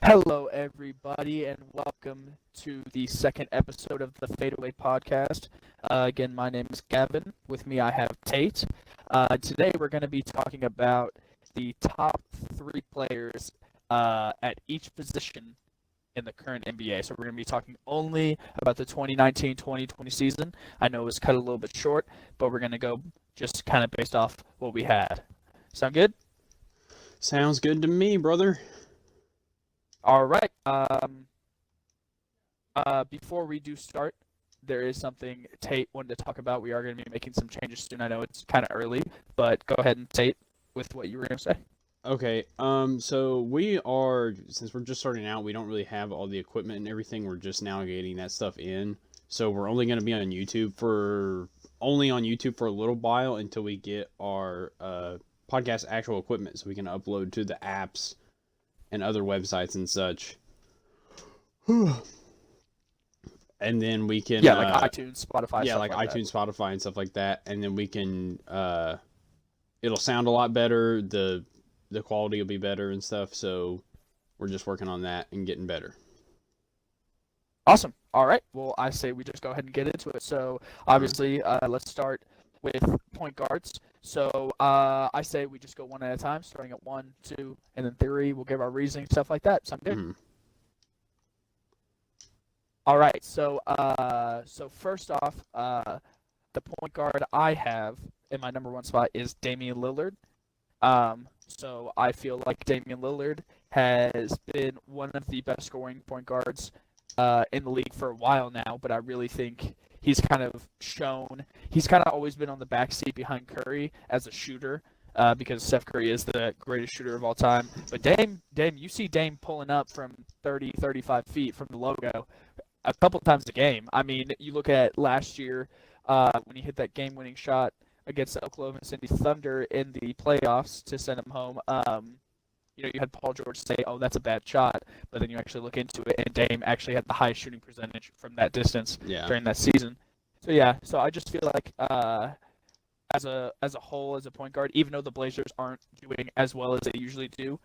Hello, everybody, and welcome to the second episode of the Fadeaway podcast. Again, my name is Gavin. With me, I have Tait. Today, we're going to be talking about the top three players at each position in the current NBA. So, we're going to be talking only about the 2019-2020 season. I know it was cut a little bit short, but we're going to go just kind of based off what we had. Sound good? Sounds good to me, brother. All right. Before we do start, there is something Tait wanted to talk about. We are going to be making some changes soon. I know it's kind of early, but go ahead and Tait with what you were going to say. Okay, so since we're just starting out, we don't really have all the equipment and everything. We're just now getting that stuff in. So we're only going to be on YouTube for a little while until we get our podcast actual equipment so we can upload to the apps and other websites and such. And then we can like iTunes, Spotify, yeah, stuff like like iTunes, Spotify, and stuff like that. And then we can it'll sound a lot better. The quality will be better and stuff. So we're just working on that and getting better. Awesome. All right. Well, I say we just go ahead and get into it. So obviously, let's start with point guards. So I say we just go one at a time, starting at 1, 2, and then 3. We'll give our reasoning, stuff like that. Sound good? Mm-hmm. All right. So first off, the point guard I have in my number one spot is Damian Lillard. So I feel like Damian Lillard has been one of the best scoring point guards in the league for a while now, but I really think he's kind of always been on the backseat behind Curry as a shooter. Because Steph Curry is the greatest shooter of all time. But Dame, you see Dame pulling up from 30, 35 feet from the logo a couple times a game. I mean, you look at last year when he hit that game-winning shot against the Oklahoma City Thunder in the playoffs to send him home. You had Paul George say, "Oh, that's a bad shot," but then you actually look into it, and Dame actually had the highest shooting percentage from that distance during that season. So yeah, I just feel like as a whole, as a point guard, even though the Blazers aren't doing as well as they usually do,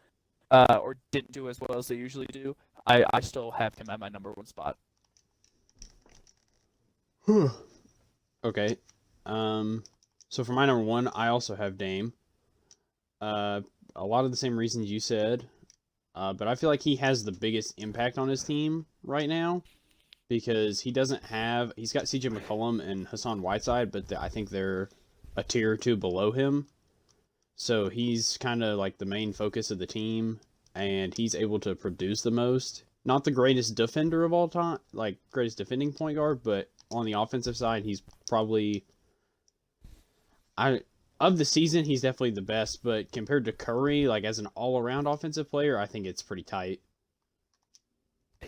or didn't do as well as they usually do, I still have him at my number one spot. Okay. So for my number one, I also have Dame. A lot of the same reasons you said, but I feel like he has the biggest impact on his team right now because he's got CJ McCollum and Hassan Whiteside, but I think they're a tier or two below him. So he's kind of like the main focus of the team, and he's able to produce the most. Not the greatest defender of all time, like greatest defending point guard, but on the offensive side, he's probably of the season, he's definitely the best. But compared to Curry, like as an all-around offensive player, I think it's pretty tight.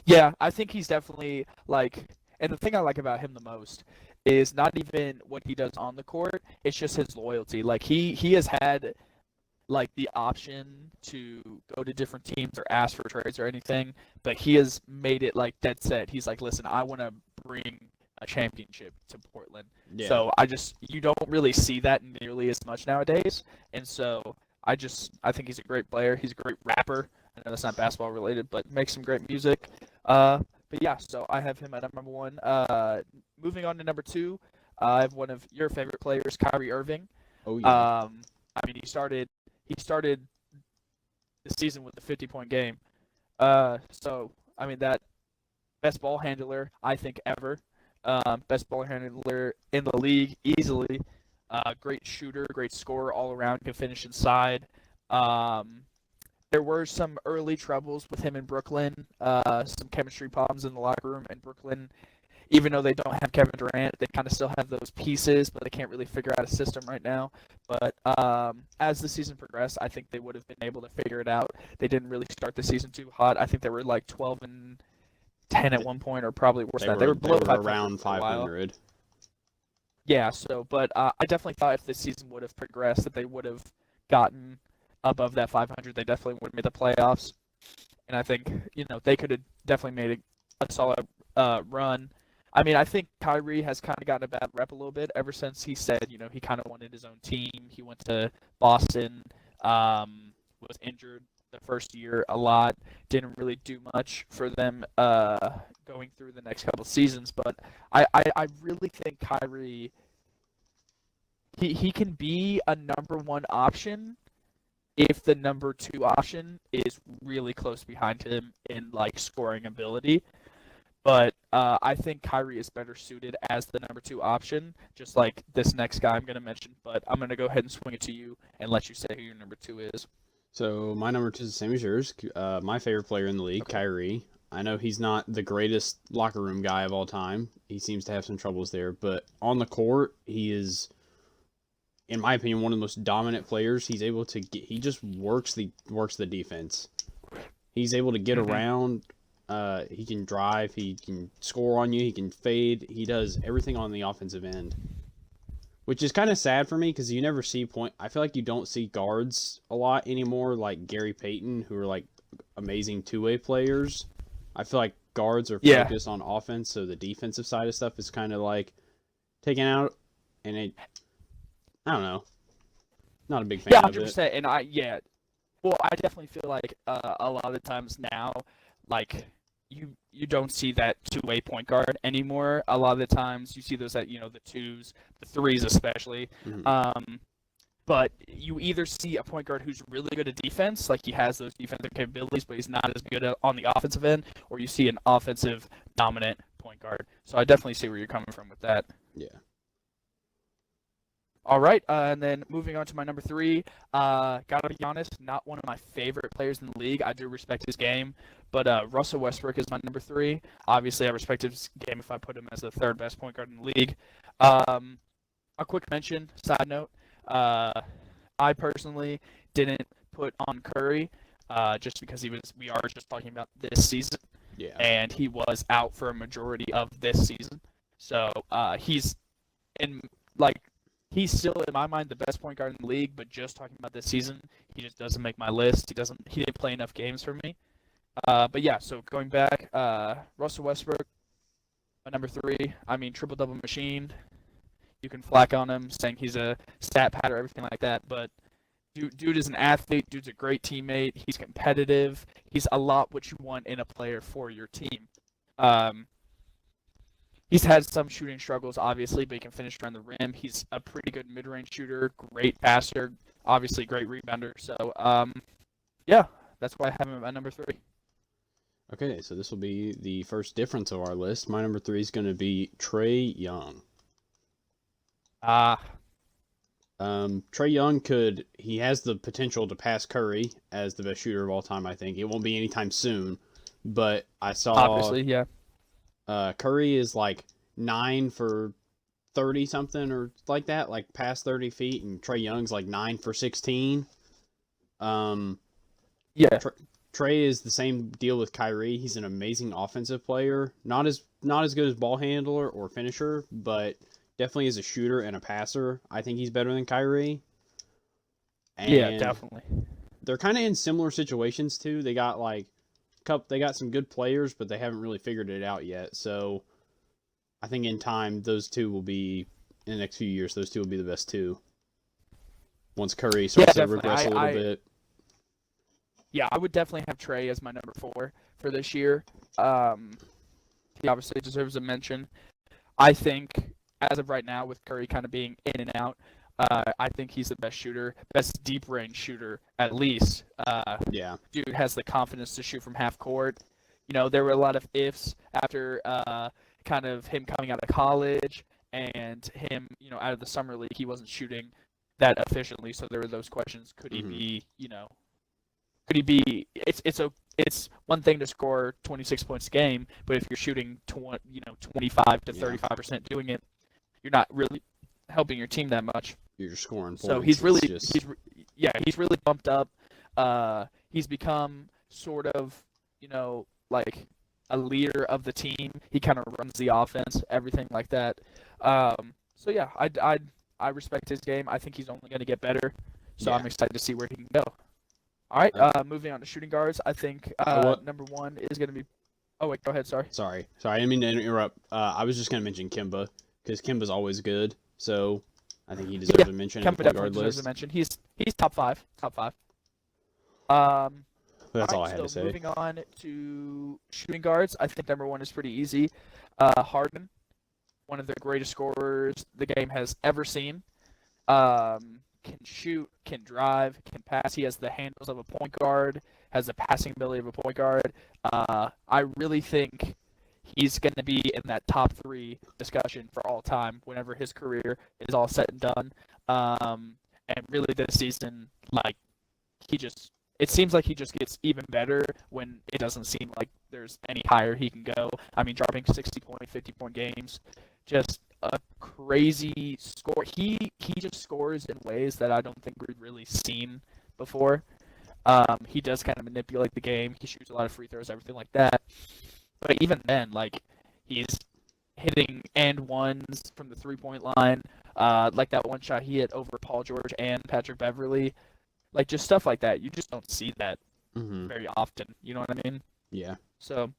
Yeah, I think he's definitely and the thing I like about him the most is not even what he does on the court, it's just his loyalty. Like he has had like the option to go to different teams or ask for trades or anything, but he has made it like dead set. He's like, listen, I want to bring a championship to Portland. Yeah. So you don't really see that nearly as much nowadays. And so I think he's a great player. He's a great rapper. I know that's not basketball related, but makes some great music. But yeah, so I have him at number one. Moving on to number two, I have one of your favorite players, Kyrie Irving. Oh yeah. I mean, he started the season with a 50-point game. So I mean that best ball handler I think ever. Best ball handler in the league easily. Great shooter, great scorer all around. Can finish inside. There were some early troubles with him in Brooklyn. Some chemistry problems in the locker room in Brooklyn. Even though they don't have Kevin Durant, they kind of still have those pieces, but they can't really figure out a system right now. But as the season progressed, I think they would have been able to figure it out. They didn't really start the season too hot. I think they were like 12-10 at one point, or probably worse than that. They were below 500 around 500. Yeah, but I definitely thought if this season would have progressed, that they would have gotten above that 500. They definitely would have made the playoffs. And I think, they could have definitely made a solid run. I mean, I think Kyrie has kind of gotten a bad rep a little bit ever since he said, he kind of wanted his own team. He went to Boston, was injured the first year a lot. Didn't really do much for them going through the next couple seasons. But I really think Kyrie, he can be a number one option if the number two option is really close behind him in like scoring ability. But I think Kyrie is better suited as the number two option, just like this next guy I'm going to mention. But I'm going to go ahead and swing it to you and let you say who your number two is. So my number 2 is the same as yours. My favorite player in the league, Okay. Kyrie. I know he's not the greatest locker room guy of all time. He seems to have some troubles there, but on the court, he is, in my opinion, one of the most dominant players. He's able to get. He just works the defense. He's able to get around. He can drive. He can score on you. He can fade. He does everything on the offensive end, which is kind of sad for me because you never see point. I feel like you don't see guards a lot anymore, like Gary Payton, who are like amazing two-way players. I feel like guards are focused on offense, so the defensive side of stuff is kind of like taken out, and I don't know, not a big fan Yeah, of 100%. And well, I definitely feel like a lot of the times now, like you don't see that two-way point guard anymore. A lot of the times you see those at the twos, the threes especially. it. But you either see a point guard who's really good at defense, like he has those defensive capabilities, but he's not as good on the offensive end, or you see an offensive dominant point guard. So I definitely see where you're coming from with that. Yeah. All right, and then moving on to my number three, gotta be honest, not one of my favorite players in the league. I do respect his game, but Russell Westbrook is my number three. Obviously, I respect his game if I put him as the third best point guard in the league. A quick mention, side note, I personally didn't put on Curry, just because we are just talking about this season, and he was out for a majority of this season. So he's in like. He's still, in my mind, the best point guard in the league, but just talking about this season, he just doesn't make my list. He didn't play enough games for me. But yeah, so going back, Russell Westbrook, my number three. I mean, triple-double machine. You can flack on him, saying he's a stat pad or everything like that, but dude is an athlete. Dude's a great teammate. He's competitive. He's a lot what you want in a player for your team. He's had some shooting struggles, obviously, but he can finish around the rim. He's a pretty good mid-range shooter, great passer, obviously great rebounder. So, yeah, that's why I have him at number three. Okay, so this will be the first difference of our list. My number three is going to be Trae Young. Trae Young he has the potential to pass Curry as the best shooter of all time, I think. It won't be anytime soon, but I saw... Obviously, yeah. Curry is like 9 for 30 something or like that, like past 30 feet, and Trae Young's like 9 for 16. Yeah. Trae is the same deal with Kyrie. He's an amazing offensive player, not as good as ball handler or finisher, but definitely as a shooter and a passer. I think he's better than Kyrie. And yeah, definitely. They're kind of in similar situations too. They got some good players, but they haven't really figured it out yet. So I think in time, those two will be, in the next few years, those two will be the best two. Once Curry starts to regress a little bit. Yeah, I would definitely have Trae as my number 4 for this year. He obviously deserves a mention. I think, as of right now, with Curry kind of being in and out, I think he's the best shooter, best deep range shooter at least. Yeah. Dude has the confidence to shoot from half court. There were a lot of ifs after kind of him coming out of college and him, out of the summer league. He wasn't shooting that efficiently, so there were those questions. Could he be, could he be? It's one thing to score 26 points a game, but if you're shooting 25 to 35% doing it, you're not really helping your team that much. You're just scoring points. So he's really bumped up. He's become sort of, like a leader of the team. He kind of runs the offense, everything like that. So yeah, I respect his game. I think he's only going to get better. So I'm excited to see where he can go. All right, moving on to shooting guards. I think number 1 is going to be. Oh wait, go ahead. Sorry. I didn't mean to interrupt. I was just going to mention Kemba because Kemba's always good. So I think he deserves a mention. Kemba definitely deserves a mention. He's top 5. That's All all I right, had to so say. moving on to shooting guards, I think number one is pretty easy. Harden, one of the greatest scorers the game has ever seen. Can shoot, can drive, can pass. He has the handles of a point guard, has the passing ability of a point guard. I really think he's going to be in that top three discussion for all time whenever his career is all said and done. And really this season, like, it seems like he just gets even better when it doesn't seem like there's any higher he can go. I mean, dropping 60-point, 50-point games, just a crazy score. He just scores in ways that I don't think we've really seen before. He does kind of manipulate the game. He shoots a lot of free throws, everything like that. But even then, like, he's hitting and ones from the 3-point line, like that one shot he hit over Paul George and Patrick Beverly. Like, just stuff like that. You just don't see that very often. You know what I mean? Yeah. So,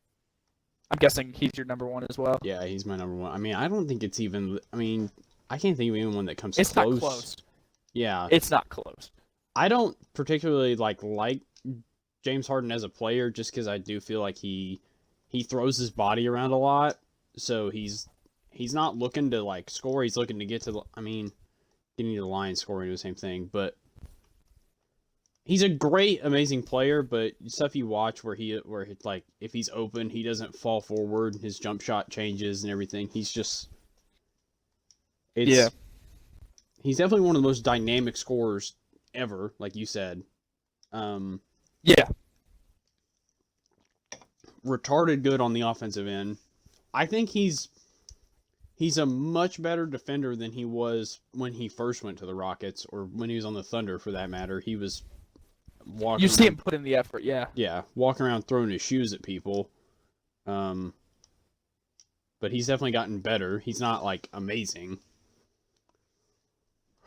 I'm guessing he's your number one as well. Yeah, he's my number one. I mean, I don't think it's even. I mean, I can't think of anyone that comes It's close. not close. Yeah. It's not close. I don't particularly like James Harden as a player, just because I do feel like he throws his body around a lot. So he's not looking to like score. He's looking to get to the. I mean, getting to the line, scoring, the same thing, but. He's a great, amazing player, but stuff you watch where like if he's open, he doesn't fall forward. His jump shot changes and everything. He's He's definitely one of the most dynamic scorers ever, like you said. Yeah. Retarded good on the offensive end. I think he's a much better defender than he was when he first went to the Rockets, or when he was on the Thunder, for that matter. He was. You see him put in the effort, yeah. Yeah, walking around throwing his shoes at people. But he's definitely gotten better. He's not like amazing.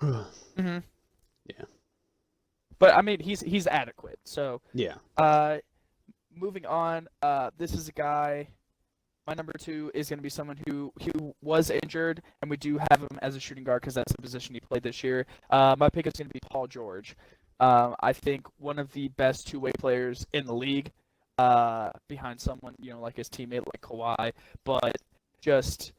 Yeah. But I mean, he's adequate. So yeah. Moving on, this is a guy. My number two is going to be someone who was injured, and we do have him as a shooting guard because that's the position he played this year. My pick is going to be Paul George. I think one of the best two-way players in the league, behind someone, like his teammate, like Kawhi, but just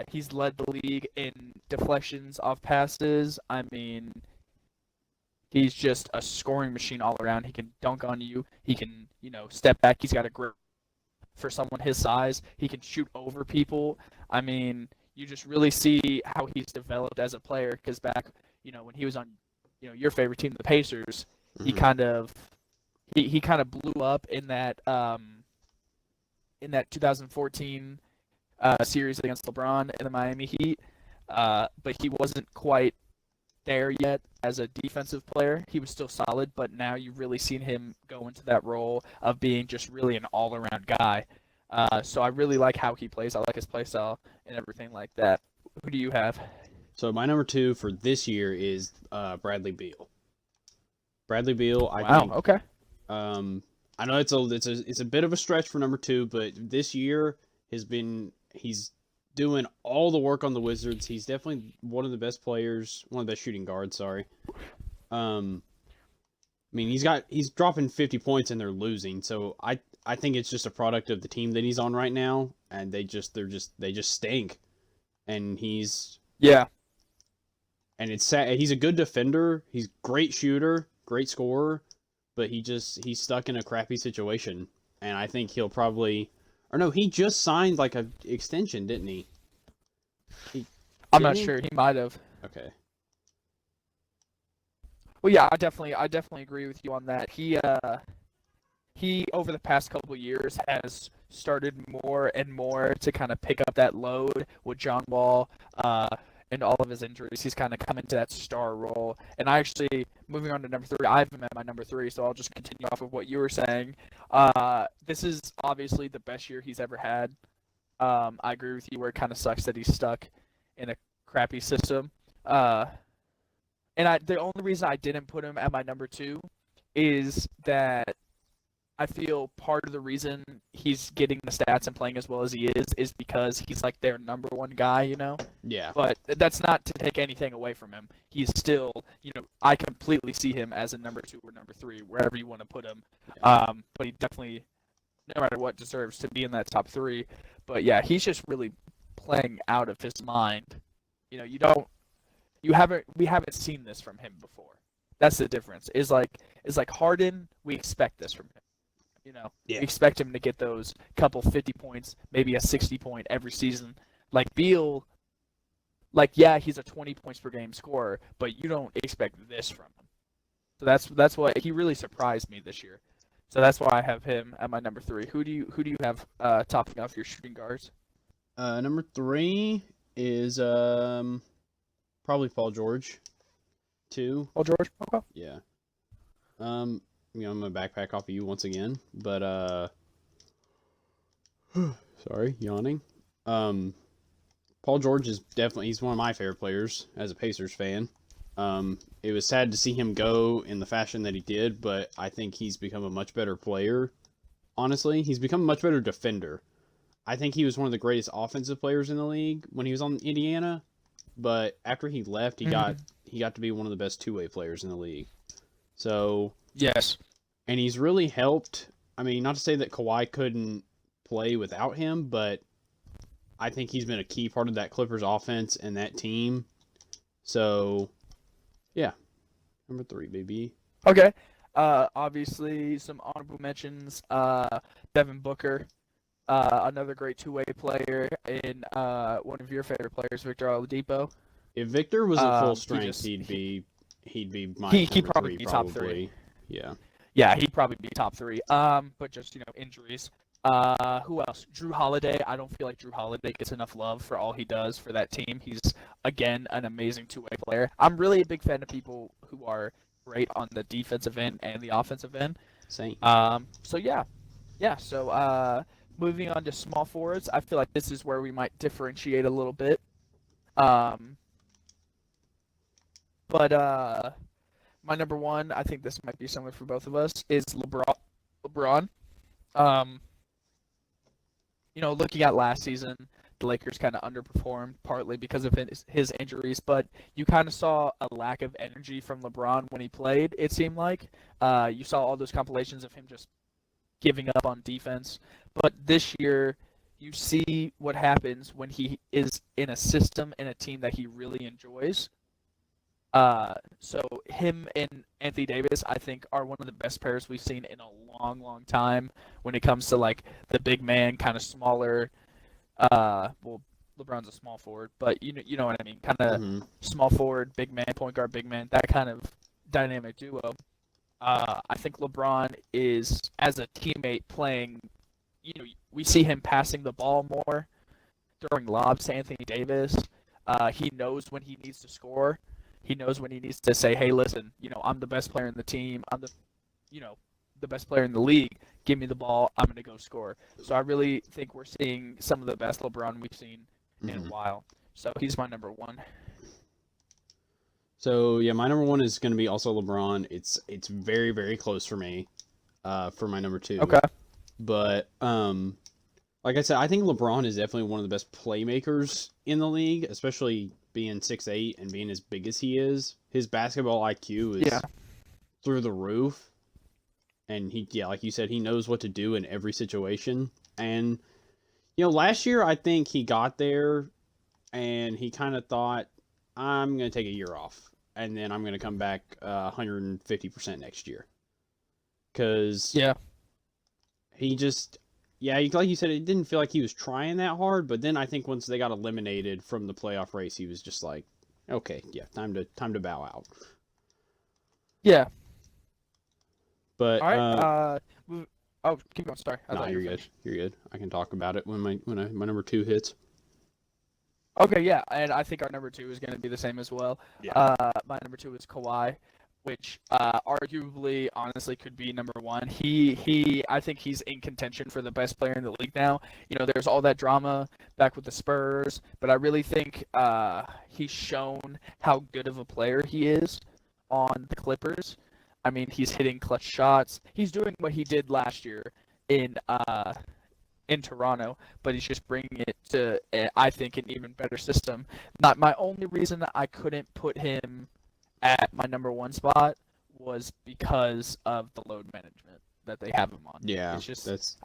he's led the league in deflections off passes. I mean, he's just a scoring machine all around. He can dunk on you. He can, step back. He's got a grip for someone his size. He can shoot over people. I mean, you just really see how he's developed as a player, because back, when he was on your favorite team, the Pacers, he kind of blew up in that 2014 series against LeBron and the Miami Heat, but he wasn't quite there yet as a defensive player. He was still solid, but now you've really seen him go into that role of being just really an all-around guy. So I really like how he plays. I like his play style and everything like that. Who do you have? So my number two for this year is Bradley Beal. Bradley Beal, I think. Okay. I know it's a bit of a stretch for number two, but this year he's doing all the work on the Wizards. He's definitely one of the best players, one of the best shooting guards. Sorry. I mean, he's dropping 50 points and they're losing. So I think it's just a product of the team that he's on right now, and they just stink. And and it's sad. He's a good defender. He's a great shooter, great scorer, but he's stuck in a crappy situation. And I think he'll probably, or no, he just signed like a extension, didn't he? I'm not sure. He might have. Okay. Well, yeah, I definitely agree with you on that. He over the past couple of years has started more and more to kind of pick up that load with John Wall, and all of his injuries. He's kind of come into that star role. And I actually, moving on to number three, I have him at my number three, so I'll just continue off of what you were saying. This is obviously the best year he's ever had. I agree with you where it kind of sucks that he's stuck in a crappy system. And the only reason I didn't put him at my number two is that I feel part of the reason he's getting the stats and playing as well as he is because he's like their number one guy, you know. Yeah. But that's not to take anything away from him. He's still, I completely see him as a number 2 or number 3, wherever you want to put him. But he definitely, no matter what, deserves to be in that top 3. But yeah, he's just really playing out of his mind. We haven't seen this from him before. That's the difference. Is like Harden, we expect this from him. Yeah. We expect him to get those couple 50 points, maybe a 60 point every season. Like Beal, yeah, he's a 20 points per game scorer, but you don't expect this from him. So that's why he really surprised me this year. So that's why I have him at my number 3. Who do you have topping off your shooting guards? Number 3 is probably Paul George. 2. Paul George. Okay. Yeah. I'm gonna backpack off of you once again, but sorry, yawning. Paul George is he's one of my favorite players as a Pacers fan. It was sad to see him go in the fashion that he did, but I think he's become a much better player. Honestly, he's become a much better defender. I think he was one of the greatest offensive players in the league when he was on Indiana, but after he left, he got to be one of the best two-way players in the league. So yes, and he's really helped. I mean, not to say that Kawhi couldn't play without him, but I think he's been a key part of that Clippers offense and that team. So, yeah, number 3, baby. Okay. Obviously, some honorable mentions. Devin Booker, another great two-way player, and one of your favorite players, Victor Oladipo. If Victor was at full strength, he'd be my he'd probably be top 3. Yeah. Yeah, he'd probably be top 3. But just injuries. Who else? Drew Holiday. I don't feel like Drew Holiday gets enough love for all he does for that team. He's again an amazing two-way player. I'm really a big fan of people who are great on the defensive end and the offensive end. Same. So yeah. So moving on to small forwards, I feel like this is where we might differentiate a little bit. But my number 1, I think this might be similar for both of us, is LeBron. Looking at last season, the Lakers kind of underperformed partly because of his injuries, but you kind of saw a lack of energy from LeBron when he played, it seemed like. You saw all those compilations of him just giving up on defense. But this year, you see what happens when he is in a system and a team that he really enjoys. So him and Anthony Davis, I think, are one of the best pairs we've seen in a long, long time when it comes to like the big man, kind of smaller. Well, LeBron's a small forward, but you know what I mean, kind of small forward, big man, point guard, big man, that kind of dynamic duo. I think LeBron is, as a teammate, playing. We see him passing the ball more, throwing lobs to Anthony Davis. He knows when he needs to score. He knows when he needs to say, "Hey, listen, I'm the best player in the team. I'm the best player in the league. Give me the ball. I'm going to go score." So I really think we're seeing some of the best LeBron we've seen in a while. So he's my number 1. So yeah, my number 1 is going to be also LeBron. It's very, very close for me, for my number 2. Okay. But like I said, I think LeBron is definitely one of the best playmakers in the league, especially being 6'8" and being as big as he is. His basketball IQ is through the roof. And like you said, he knows what to do in every situation. And, last year I think he got there and he kind of thought, I'm going to take a year off. And then I'm going to come back 150% next year. Because he just... Yeah, like you said, it didn't feel like he was trying that hard, but then I think once they got eliminated from the playoff race, he was just like, okay, yeah, time to bow out. Yeah. But all right. Keep going. Sorry. No, you're good. You're good. I can talk about it when my number 2 hits. Okay, yeah, and I think our number 2 is going to be the same as well. Yeah. My number 2 is Kawhi, which arguably, honestly, could be number 1. I think he's in contention for the best player in the league now. There's all that drama back with the Spurs, but I really think he's shown how good of a player he is on the Clippers. I mean, he's hitting clutch shots. He's doing what he did last year in Toronto, but he's just bringing it to, I think, an even better system. Not my only reason that I couldn't put him at my number one spot was because of the load management that they have him on. Yeah, it's just that's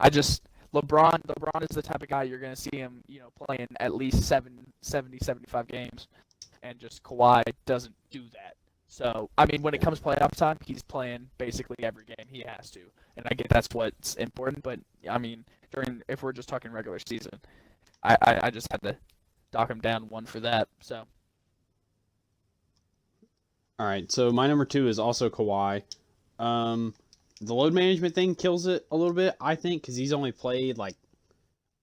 LeBron is the type of guy you're going to see him, playing at least 75 games, and just Kawhi doesn't do that. So, I mean, when it comes playoff time, he's playing basically every game he has to. And I get that's what's important, but, I mean, if we're just talking regular season, I just had to dock him down one for that. So. all right. So my number 2 is also Kawhi. The load management thing kills it a little bit, I think, because he's only played, like,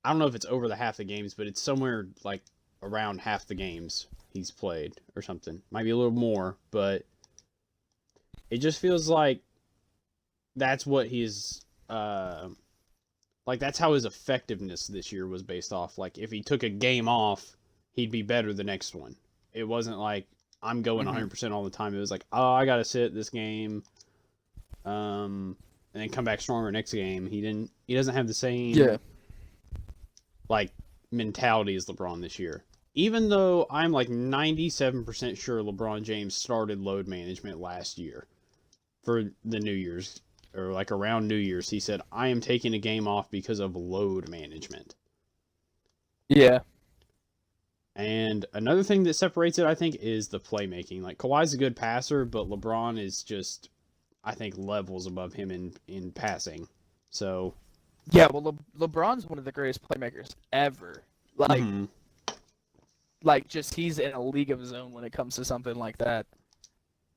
I don't know if it's over the half the games, but it's somewhere, like, around half the games he's played or something. Might be a little more, but it just feels like that's what he's, like, that's how his effectiveness this year was based off. Like, if he took a game off, he'd be better the next one. It wasn't like, I'm going 100% all the time. It was like, oh, I gotta sit this game, and then come back stronger next game. He doesn't have the same like mentality as LeBron this year. Even though I'm like 97% sure LeBron James started load management last year for the New Year's, or like around New Year's, he said, I am taking a game off because of load management. Yeah. And another thing that separates it, I think, is the playmaking. Like, Kawhi's a good passer, but LeBron is just, I think, levels above him in passing. So, yeah, well, LeBron's one of the greatest playmakers ever. Like, just he's in a league of his own when it comes to something like that.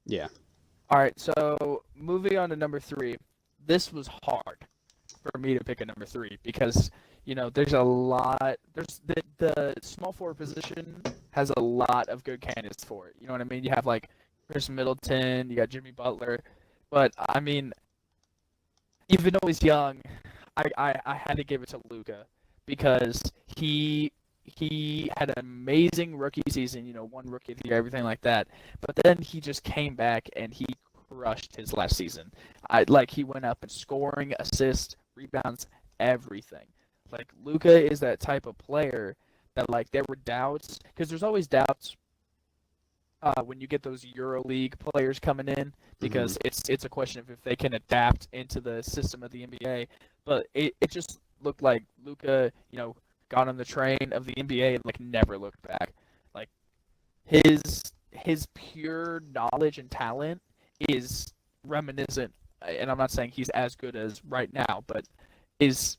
Yeah. All right, so moving on to number 3. This was hard for me to pick a number 3 because, there's a lot. There's the small forward position has a lot of good candidates for it. You know what I mean? You have, like, Chris Middleton, you got Jimmy Butler. But, I mean, even though he's young, I had to give it to Luka because he had an amazing rookie season, won Rookie of the Year, everything like that. But then he just came back and he crushed his last season. He went up in scoring, assists, rebounds, everything. Like, Luka is that type of player that, like, there were doubts, because there's always doubts when you get those EuroLeague players coming in, because it's a question of if they can adapt into the system of the NBA. But it just looked like Luka, got on the train of the NBA and, like, never looked back. Like, his pure knowledge and talent is reminiscent, and I'm not saying he's as good as right now, but is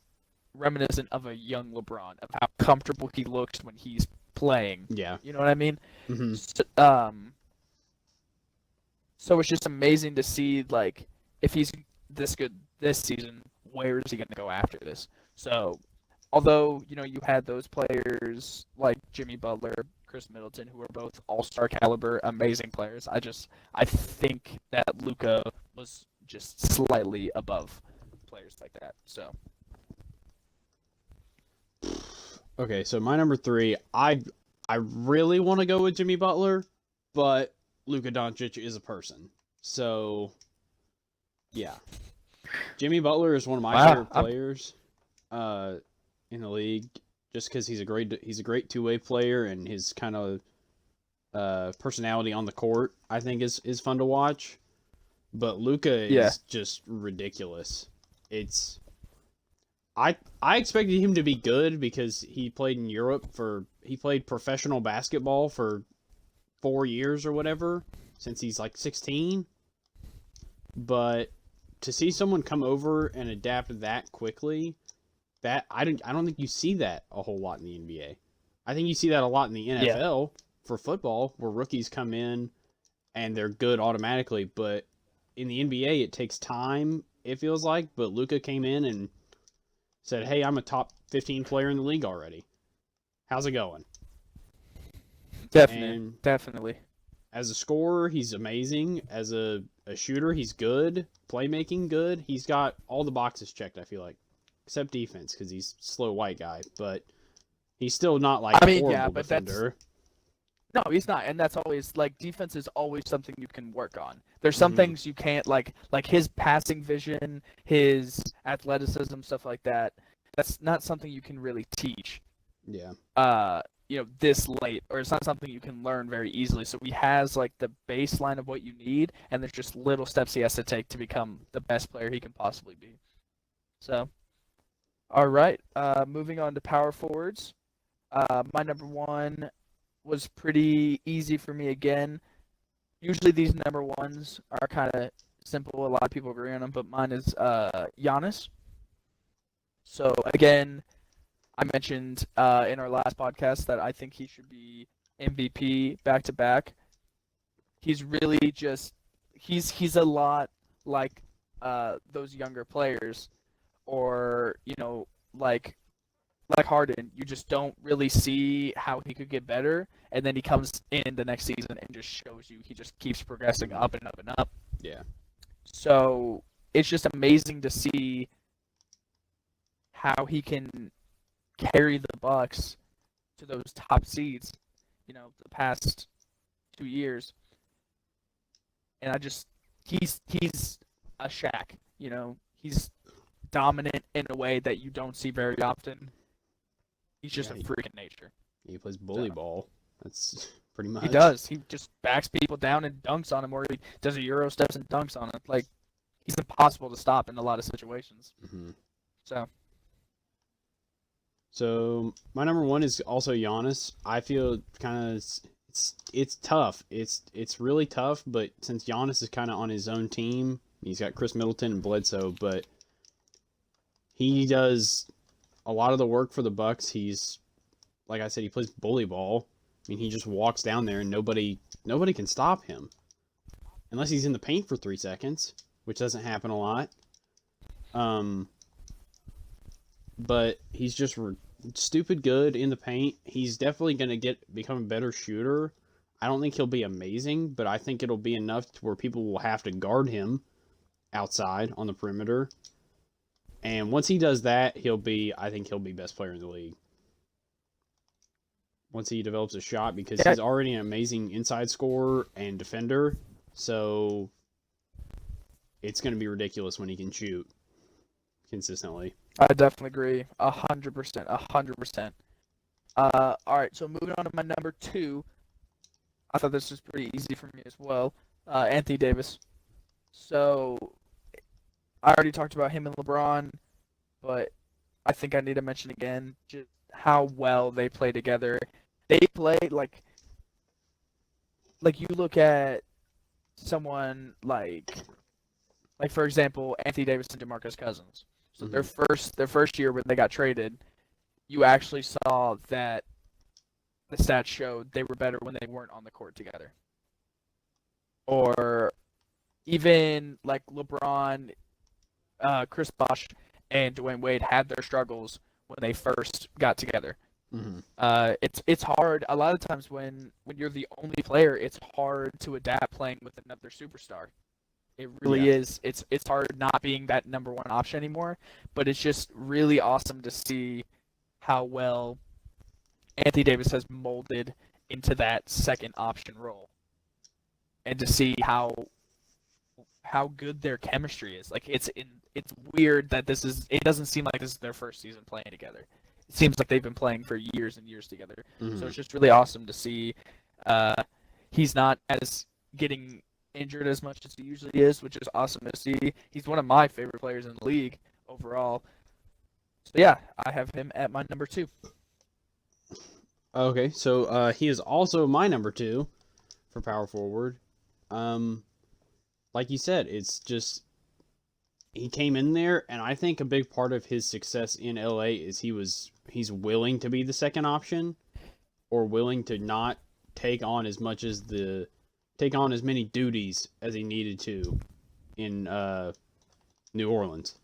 reminiscent of a young LeBron, of how comfortable he looks when he's playing. Yeah. You know what I mean? Mm-hmm. So it's just amazing to see, like, if he's this good this season, where is he going to go after this? So, although, you had those players like Jimmy Butler, Chris Middleton, who are both all-star caliber, amazing players, I think that Luka was just slightly above players like that. So. Okay, so my number 3, I really want to go with Jimmy Butler, but Luka Doncic is a person. So, yeah. Jimmy Butler is one of my favorite players in the league, just because he's a great two-way player, and his kind of personality on the court, I think, is fun to watch. But Luka is just ridiculous. I expected him to be good because he played in Europe he played professional basketball for 4 years or whatever, since he's like 16. But to see someone come over and adapt that quickly, that I don't think you see that a whole lot in the NBA. I think you see that a lot in the NFL for football, where rookies come in and they're good automatically. But in the NBA, it takes time, it feels like. But Luka came in and said, hey, I'm a top 15 player in the league already. How's it going? Definitely. As a scorer, he's amazing. As a shooter, he's good. Playmaking, good. He's got all the boxes checked, I feel like. Except defense, because he's a slow white guy. But he's still not like a horrible defender. No, he's not, and that's always like defense is always something you can work on. There's some Hmm. things you can't like his passing vision, his athleticism, stuff like that. That's not something you can really teach. Yeah. This late, or it's not something you can learn very easily. So he has like the baseline of what you need, and there's just little steps he has to take to become the best player he can possibly be. So, all right, moving on to power forwards. My number one was pretty easy for me again. Usually these number ones are kind of simple. A lot of people agree on them, but mine is Giannis. So again, I mentioned in our last podcast that I think he should be MVP back to back. He's really just he's a lot like those younger players, or like Harden. You just don't really see how he could get better, and then he comes in the next season and just shows you he just keeps progressing Hmm. up and up and up. Yeah. So it's just amazing to see how he can carry the Bucks to those top seeds, the past 2 years. And he's a Shaq, he's dominant in a way that you don't see very often. He's just Yeah. a freak of nature. He plays So bully ball. That's pretty he much. does. He just backs people down and dunks on them, or he does a Euro steps and dunks on them. Like, he's impossible to stop in a lot of situations. Hmm. So So my number one is also Giannis. I feel kind of it's tough. It's really tough. But since Giannis is kind of on his own team, he's got Chris Middleton and Bledsoe, but he does a lot of the work for the Bucks. He's like I said, he plays bully ball. I mean, he just walks down there and nobody can stop him unless he's in the paint for 3 seconds, which doesn't happen a lot. Um, but he's just stupid good in the paint. He's definitely going to become a better shooter. I don't think he'll be amazing, but I think it'll be enough to where people will have to guard him outside on the perimeter. And once he does that, I think he'll be best player in the league. Once he develops a shot, because yeah, he's already an amazing inside scorer and defender. So it's going to be ridiculous when he can shoot consistently. I definitely agree. 100%. 100%. All right. So moving on to my number two. I thought this was pretty easy for me as well. Anthony Davis. So I already talked about him and LeBron, but I think I need to mention again just how well they play together. They play like you look at someone like for example Anthony Davis and DeMarcus Cousins. So their first year when they got traded, you actually saw that the stats showed they were better when they weren't on the court together. Or even like LeBron, Chris Bosh, and Dwayne Wade had their struggles when they first got together. Mm-hmm. It's hard a lot of times when you're the only player. It's hard to adapt playing with another superstar. It Yeah. really is. It's hard not being that number one option anymore. But it's just really awesome to see how well Anthony Davis has molded into that second option role, and to see how good their chemistry is. Like it's weird that this is. It doesn't seem like this is their first season playing together. It seems like they've been playing for years and years together. So Mm-hmm. it's just really awesome to see. Uh, he's not as getting injured as much as he usually is, which is awesome to see. He's one of my favorite players in the league overall. So yeah, I have him at my number two. Okay, so he is also my number two for power forward. Um, like you said, it's just he came in there, and I think a big part of his success in LA is he's willing to be the second option, or willing to not take on take on as many duties as he needed to in New Orleans.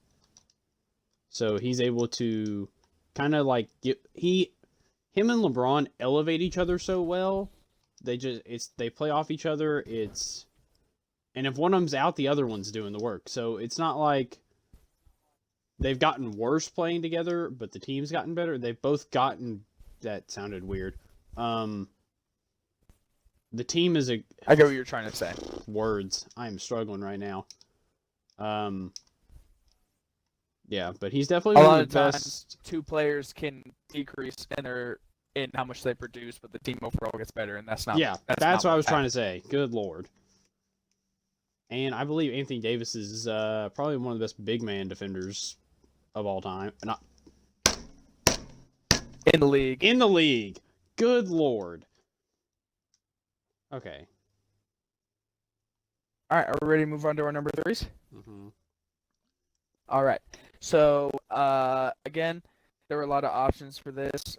So he's able to kind of like him and LeBron elevate each other so well. They play off each other. And if one of them's out, the other one's doing the work. So it's not like they've gotten worse playing together, but the team's gotten better. They've both gotten. That sounded weird. the team is a I get what you're trying to say. words. I am struggling right now. Yeah, but he's definitely A one lot of of the times, best. two players can decrease in how much they produce, but the team overall gets better, and that's not Yeah, that's that's not what I what was trying to happened. say. Good lord. And I believe Anthony Davis is probably one of the best big man defenders of all time. Not In the league. in the league. Good lord. Okay. All right, are we ready to move on to our number threes? Mm-hmm. All right. So again, there were a lot of options for this.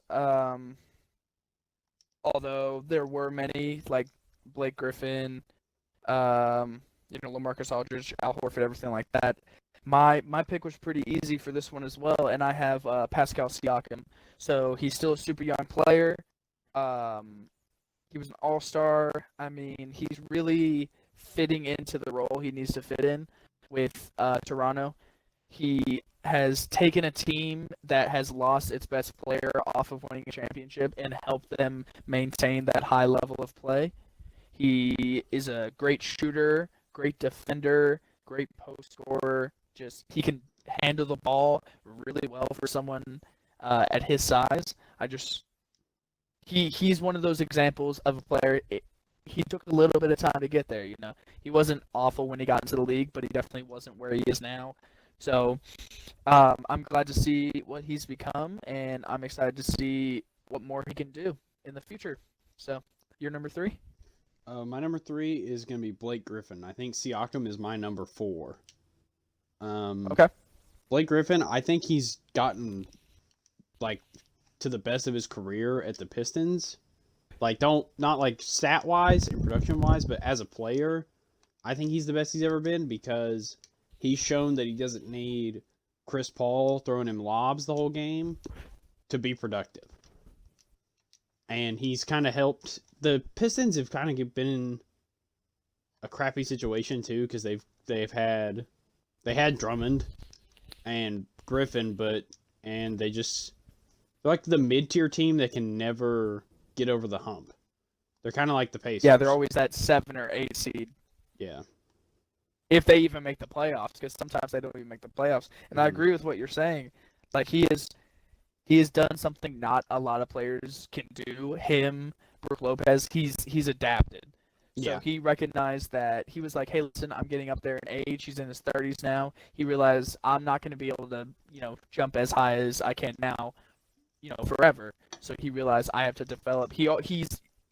Although there were many like Blake Griffin, LaMarcus Aldridge, Al Horford, everything like that. My pick was pretty easy for this one as well, and I have Pascal Siakam. So he's still a super young player. Um, he was an all-star. I mean, he's really fitting into the role he needs to fit in with Toronto. He has taken a team that has lost its best player off of winning a championship and helped them maintain that high level of play. He is a great shooter, great defender, great post scorer. Just he can handle the ball really well for someone at his size. He's one of those examples of a player. He took a little bit of time to get there. He wasn't awful when he got into the league, but he definitely wasn't where he is now. So I'm glad to see what he's become, and I'm excited to see what more he can do in the future. So, you're number three? My number 3 is going to be Blake Griffin. I think Siakam is my number 4. Okay. Blake Griffin, I think he's gotten like to the best of his career at the Pistons. Like not like stat wise and production wise, but as a player, I think he's the best he's ever been because he's shown that he doesn't need Chris Paul throwing him lobs the whole game to be productive. And he's kind of helped. The Pistons have kind of been in a crappy situation too because they had Drummond and Griffin, and they're like the mid tier team that can never get over the hump. They're kind of like the Pacers. Yeah, they're always that 7 or 8 seed. Yeah. If they even make the playoffs, because sometimes they don't even make the playoffs. And I Mhm. agree with what you're saying. Like he has done something not a lot of players can do. Him, Brook Lopez, he's adapted. So Yeah. he recognized that he was like, hey, listen, I'm getting up there in age. He's in his 30s now. He realized I'm not going to be able to, jump as high as I can now, forever. So he realized I have to develop. He's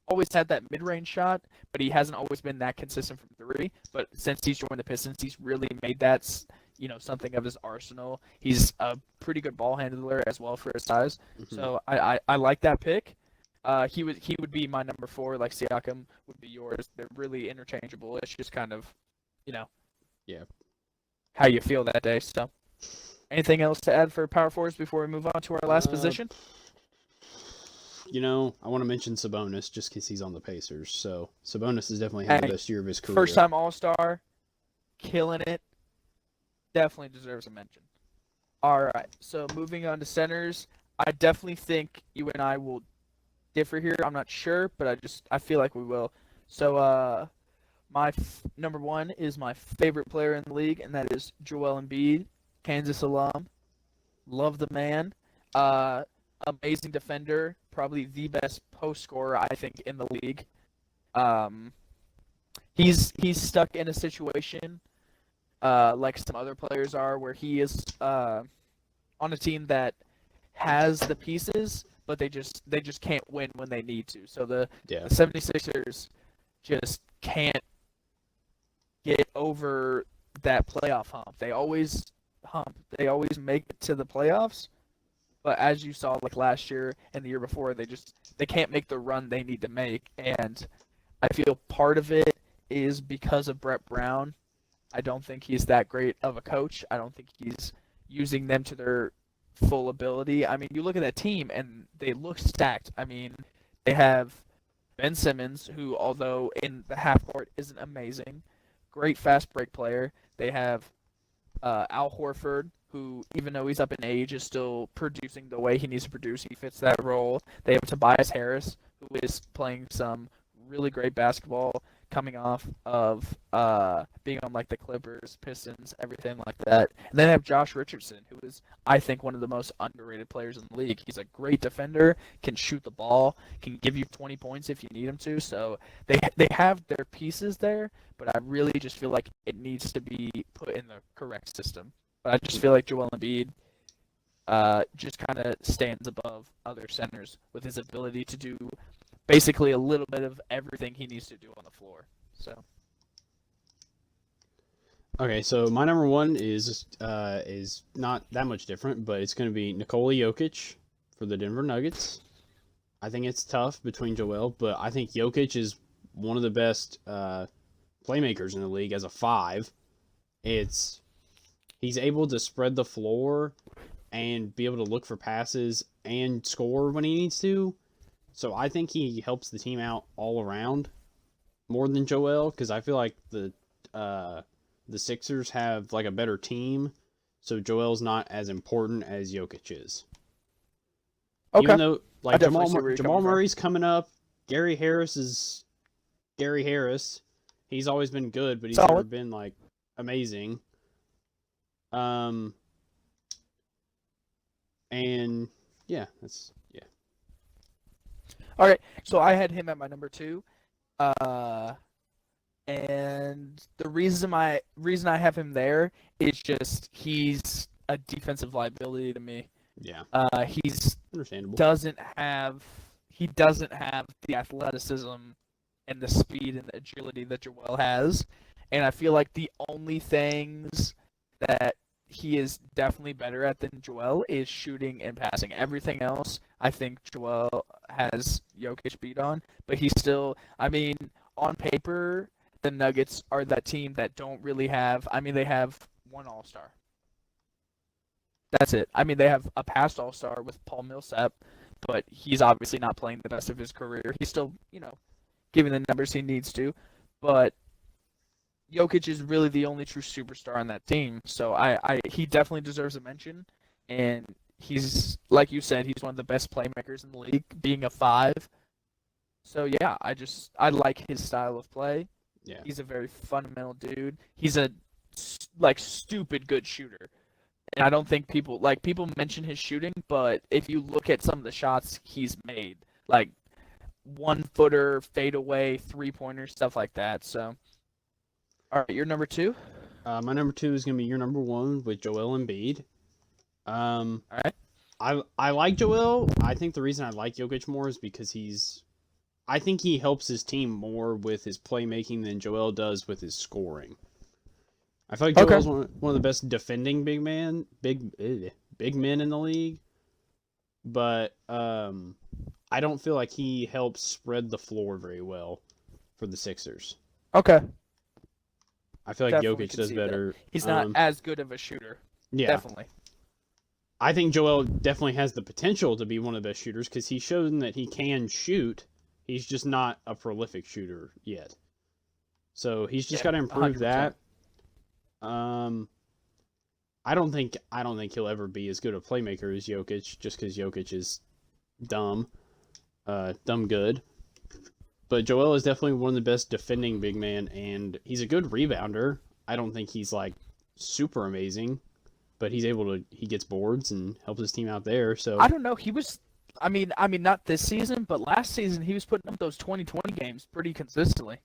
always had that mid-range shot, but he hasn't always been that consistent from three. But since he's joined the Pistons, he's really made that, something of his arsenal. He's a pretty good ball handler as well for his size. Mhm. So I like that pick. He would be my number 4, like Siakam would be yours. They're really interchangeable. It's just kind of, Yeah. how you feel that day. So, anything else to add for power forwards before we move on to our last Uh, position? I want to mention Sabonis just because he's on the Pacers. So Sabonis is definitely having Hey, the best year of his career. first time All Star, killing it. Definitely deserves a mention. All right, so moving on to centers, I definitely think you and I will differ here. I'm not sure, but I feel like we will. So my number 1 is my favorite player in the league, and that is Joel Embiid, Kansas alum. Love the man. Uh, Amazing defender, probably the best post scorer I think in the league. Um, he's stuck in a situation like some other players are, where he is on a team that has the pieces, but they just can't win when they need to. So Yeah. the 76ers just can't get over that playoff hump. They always hump. They always make it to the playoffs, but as you saw like last year and the year before, they can't make the run they need to make. And I feel part of it is because of Brett Brown. I don't think he's that great of a coach. I don't think he's using them to their full ability. I mean, you look at that team and they look stacked. I mean, they have Ben Simmons, who, although in the half court isn't amazing, great fast break player. They have Al Horford, who, even though he's up in age, is still producing the way he needs to produce. He fits that role. They have Tobias Harris, who is playing some really great basketball coming off of being on like the Clippers, Pistons, everything like that. And then they have Josh Richardson, who is I think one of the most underrated players in the league. He's a great defender, can shoot the ball, can give you 20 points if you need him to. So they have their pieces there, but I really just feel like it needs to be put in the correct system. But I just feel like Joel Embiid just kind of stands above other centers with his ability to do basically a little bit of everything he needs to do on the floor. So. Okay, so my number one is not that much different, but it's going to be Nikola Jokic for the Denver Nuggets. I think it's tough between Joel, but I think Jokic is one of the best playmakers in the league as a 5. He's able to spread the floor and be able to look for passes and score when he needs to. So I think he helps the team out all around more than Joel, because I feel like the Sixers have like a better team, so Joel's not as important as Jokic is. Okay. Even though like Jamal Murray's coming up, Gary Harris is Gary Harris. He's always been good, but he's never been like amazing. And yeah, that's yeah. All right, so I had him at my number 2, and the reason I have him there is just he's a defensive liability to me. Yeah. He's understandable. He doesn't have the athleticism and the speed and the agility that Joel has, and I feel like the only things that he is definitely better at than Joel is shooting and passing. Everything else, I think Joel has Jokic beat on, but he's still, I mean, on paper, the Nuggets are that team that don't really have, I mean, they have one All-Star. That's it. I mean, they have a past All-Star with Paul Millsap, but he's obviously not playing the best of his career. He's still, giving the numbers he needs to, but Jokic is really the only true superstar on that team, so he definitely deserves a mention, and he's, like you said, he's one of the best playmakers in the league, being a 5. So yeah, I like his style of play. Yeah. He's a very fundamental dude. He's a stupid good shooter, and I don't think people mention his shooting, but if you look at some of the shots he's made, like 1-footer, fadeaway, 3-pointer, stuff like that. So. All right, your number 2? My number 2 is going to be your number 1 with Joel Embiid. All right. I like Joel. I think the reason I like Jokic more is because I think he helps his team more with his playmaking than Joel does with his scoring. I feel like Joel's one of the best defending big men in the league, but I don't feel like he helps spread the floor very well for the Sixers. Okay. I feel like Definitely Jokic does better. He's not as good of a shooter. Yeah. Definitely. I think Joel definitely has the potential to be one of the best shooters because he's shown that he can shoot. He's just not a prolific shooter yet. So he's just got to improve 100%. That. I don't think he'll ever be as good a playmaker as Jokic just because Jokic is dumb good. But Joel is definitely one of the best defending big men, and he's a good rebounder. I don't think he's like super amazing, but he gets boards and helps his team out there. So I don't know. He was, I mean, not this season, but last season he was putting up those 20-20 games pretty consistently.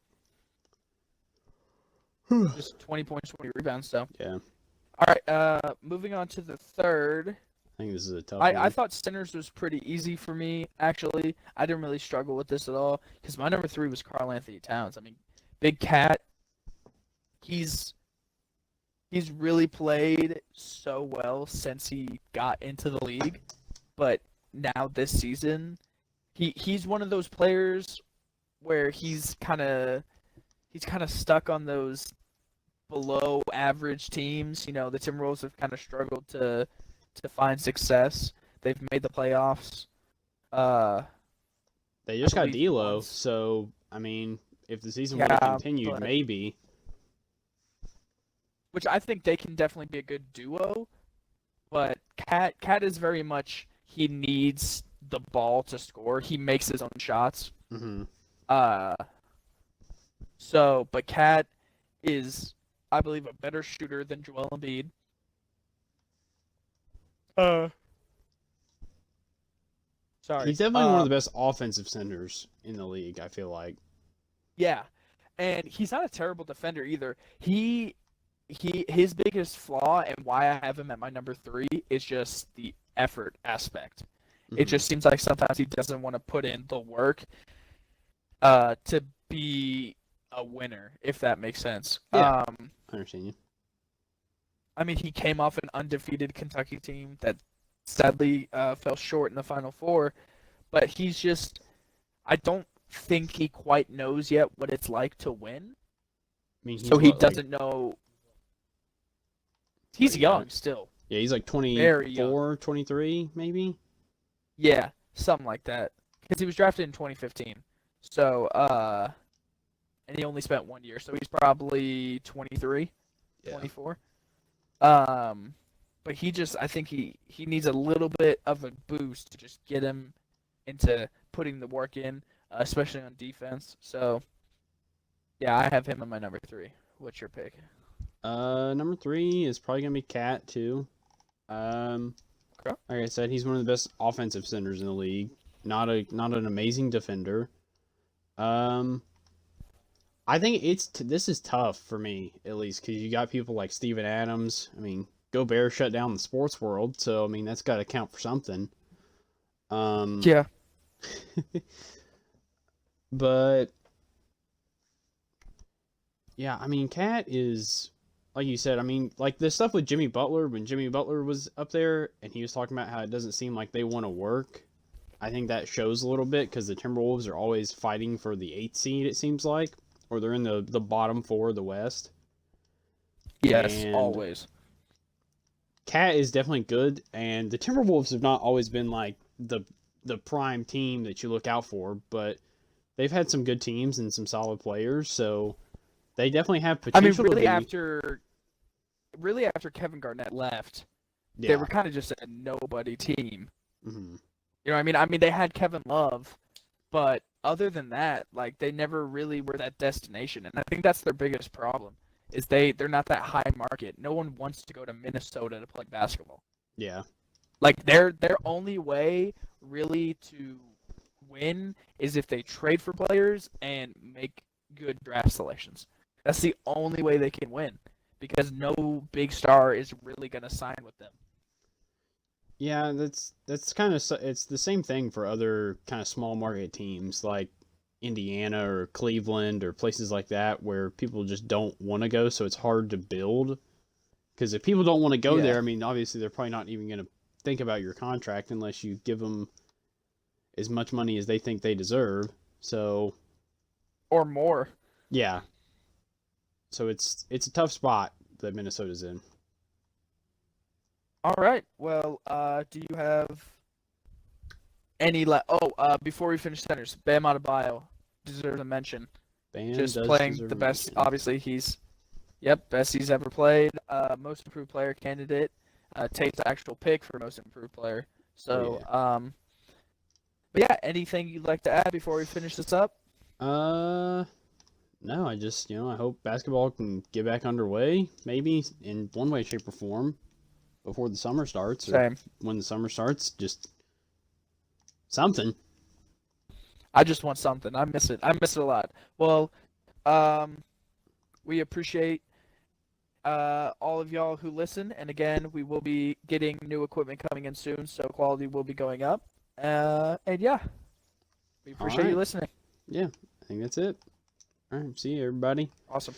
Just 20 points, 20 rebounds. So yeah. All right. Moving on to the third. I think this is a tough one. I thought centers was pretty easy for me, actually. I didn't really struggle with this at all because my number 3 was Karl Anthony Towns. I mean, Big Cat, he's really played so well since he got into the league, but now this season, he's one of those players where he's kind of stuck on those below average teams. The Timberwolves have kind of struggled to find success. They've made the playoffs. They just got D'Lo, so I mean, if the season would have continued, maybe. Which I think they can definitely be a good duo, but Cat is very much he needs the ball to score. He makes his own shots. Mm-hmm. Uh, but Cat is, I believe, a better shooter than Joel Embiid. Uh, Sorry. He's definitely one of the best offensive centers in the league, I feel like. Yeah, and he's not a terrible defender either. His biggest flaw and why I have him at my number 3 is just the effort aspect. It Mm-hmm. just seems like sometimes he doesn't want to put in the work to be a winner, if that makes sense. Yeah, I understand you. I mean, he came off an undefeated Kentucky team that sadly fell short in the Final Four, but he's just, I don't think he quite knows yet what it's like to win. I mean, So he doesn't know. He's young still. Yeah, he's like Very 24, 23, maybe? Yeah, something like that. Because he was drafted in 2015. So, and he only spent 1 year, so he's probably 23, Yeah. 24. But I think he needs a little bit of a boost to just get him into putting the work in, especially on defense. So, yeah, I have him in my number 3. What's your pick? Number 3 is probably gonna be Cat too. Okay. Like I said, he's one of the best offensive centers in the league. Not an amazing defender. I think this is tough for me at least because you got people like Steven Adams. I mean, Gobert shut down the sports world, so I mean that's got to count for something. Yeah. But yeah, I mean, Cat is, like you said, I mean, like the stuff with Jimmy Butler, when Jimmy Butler was up there and he was talking about how it doesn't seem like they want to work, I think that shows a little bit because the Timberwolves are always fighting for the 8th seed, it seems like, or they're in the bottom 4 of the West. Yes, And always. Cat is definitely good, and the Timberwolves have not always been like the prime team that you look out for, but they've had some good teams and some solid players, so they definitely have potential. I mean, really after Kevin Garnett left, they were kind of just a nobody team. Mm-hmm. You know what I mean? I mean, they had Kevin Love, but other than that, like they never really were that destination, and I think that's their biggest problem. Is they're not that high market. No one wants to go to Minnesota to play basketball. Yeah. Like their only way really to win is if they trade for players and make good draft selections. That's the only way they can win because no big star is really going to sign with them. Yeah, that's kind of, it's the same thing for other kind of small market teams like Indiana or Cleveland or places like that where people just don't want to go, so it's hard to build. Because if people don't want to go there, I mean, obviously they're probably not even going to think about your contract unless you give them as much money as they think they deserve. So, or more. Yeah. So it's a tough spot that Minnesota's in. All right. Well, do you have any before we finish centers, Bam Adebayo deserves a mention. Bam just playing the best. Obviously, he's best he's ever played. Most improved player candidate. Tate's actual pick for most improved player. So, but yeah, anything you'd like to add before we finish this up? No, I just, I hope basketball can get back underway, maybe in one way, shape, or form before the summer starts. Same. Or when the summer starts, just something. I just want something. I miss it. I miss it a lot. Well, we appreciate all of y'all who listen, and again, we will be getting new equipment coming in soon, so quality will be going up. And yeah, we appreciate you listening. Yeah, I think that's it. All right, see you, everybody. Awesome.